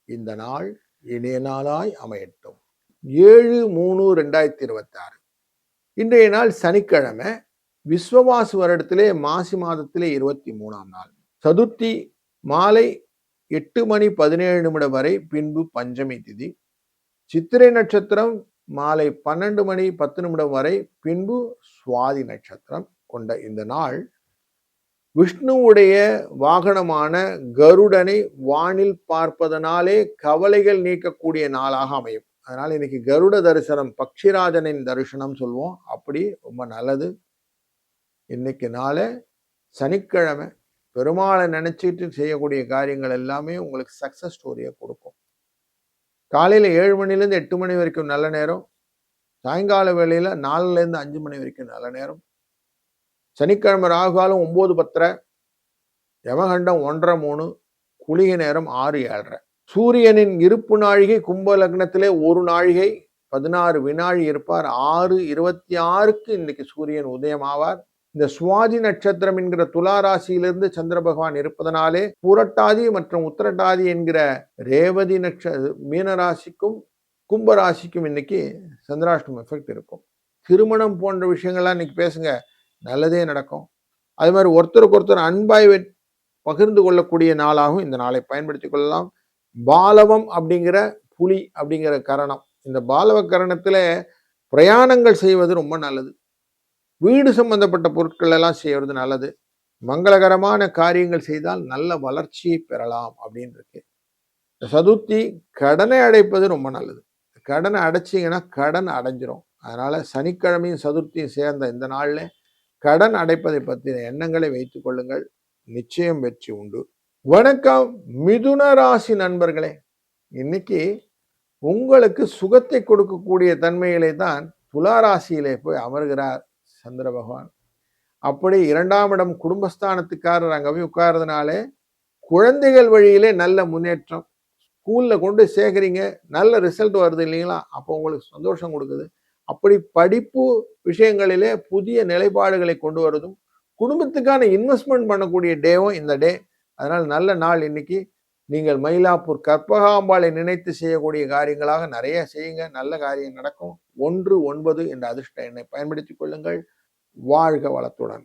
இந்த நாள் இனிய நாளாய் அமையட்டும். 7/3/2026 இன்றைய நாள் சனிக்கிழமை. விஸ்வவாசு வருடத்திலே மாசி மாதத்திலே 23ஆம் நாள். சதுர்த்தி மாலை 8:17 வரை, பின்பு பஞ்சமி திதி. சித்திரை நட்சத்திரம் மாலை 12:10 வரை, பின்பு சுவாதி நட்சத்திரம் கொண்ட இந்த நாள் விஷ்ணுவுடைய வாகனமான கருடனை வானில் பார்ப்பதனாலே கவலைகள் நீக்கக்கூடிய நாளாக அமையும். அதனால இன்னைக்கு கருட தரிசனம், பக்ஷிராஜனின் தரிசனம் சொல்லுவோம். அப்படி ரொம்ப நல்லது. இன்னைக்கு நாளை சனிக்கிழமை பெருமாளை நினைச்சிட்டு செய்யக்கூடிய காரியங்கள் எல்லாமே உங்களுக்கு சக்சஸ் ஸ்டோரியை கொடுக்கும். காலையில 7 மணிலேருந்து 8 மணி வரைக்கும் நல்ல நேரம். சாயங்கால வேளையில 4லேருந்து 5 மணி வரைக்கும் நல்ல நேரம். சனிக்கிழமை ராகுகாலம் 9:10, யமகண்டம் 1:30, குளிகை நேரம் 6:07. சூரியனின் இருப்பு நாழிகை கும்ப லக்னத்திலே 1 நாழிகை 16 வினாழி இருப்பார். 6:26க்கு இன்னைக்கு சூரியன் உதயமாவார். இந்த சுவாதி நட்சத்திரம் என்கிற துலா ராசியிலிருந்து சந்திர பகவான் இருப்பதனாலே பூரட்டாதி மற்றும் உத்திரட்டாதி என்கிற ரேவதி மீன ராசிக்கும் கும்ப ராசிக்கும் இன்னைக்கு சந்திராஷ்டமம் எஃபெக்ட் இருக்கும். திருமணம் போன்ற விஷயங்கள்லாம் இன்னைக்கு பேசுங்க, நல்லதே நடக்கும். அது மாதிரி ஒருத்தருக்கு ஒருத்தர் அன்பாய் பகிர்ந்து கொள்ளக்கூடிய நாளாகவும் இந்த நாளை பயன்படுத்தி கொள்ளலாம். பாலவம் அப்படிங்கிற புலி அப்படிங்கிற கரணம், இந்த பாலவ கரணத்துல பிரயாணங்கள் செய்வது ரொம்ப நல்லது. வீடு சம்பந்தப்பட்ட பொருட்கள் எல்லாம் செய்வது நல்லது. மங்களகரமான காரியங்கள் செய்தால் நல்ல வளர்ச்சியை பெறலாம் அப்படின்னு இருக்கு. சதுர்த்தி கடனை அடைப்பது ரொம்ப நல்லது. கடனை அடைச்சிங்கன்னா கடன் அடைஞ்சிரும். அதனால சனிக்கிழமையும் சதுர்த்தியும் சேர்ந்த இந்த நாள்ல கடன் அடைப்பதை பற்றின எண்ணங்களை வைத்துக் கொள்ளுங்கள். நிச்சயம் வெற்றி உண்டு. வணக்கம் மிதுன ராசி நண்பர்களே. இன்னைக்கு உங்களுக்கு சுகத்தை கொடுக்கக்கூடிய தன்மையிலே தான் துலா ராசியிலே போய் அமர்கிறார் சந்திர பகவான். அப்படி 2ஆம் இடம் குடும்பஸ்தானத்துக்காரர் அங்கே போய் உட்கார்றதுனாலே குழந்தைகள் வழியிலே நல்ல முன்னேற்றம். ஸ்கூல்ல கொண்டு சேர்க்குறீங்க, நல்ல ரிசல்ட் வருது இல்லைங்களா, அப்போ உங்களுக்கு சந்தோஷம் கொடுக்குது. அப்படி படிப்பு விஷயங்களிலே புதிய நிலைப்பாடுகளை கொண்டு வருவதும், குடும்பத்துக்கான இன்வெஸ்ட்மெண்ட் பண்ணக்கூடிய டேவும் இந்த டே. அதனால் நல்ல நாள் இன்னைக்கு. நீங்கள் மயிலாப்பூர் கற்பகாம்பாளை நினைத்து செய்யக்கூடிய காரியங்களாக நிறைய செய்யுங்க, நல்ல காரியம் நடக்கும். 19 என்ற அதிர்ஷ்ட எண்ணை பயன்படுத்திக் கொள்ளுங்கள். வாழ்க வளத்துடன்.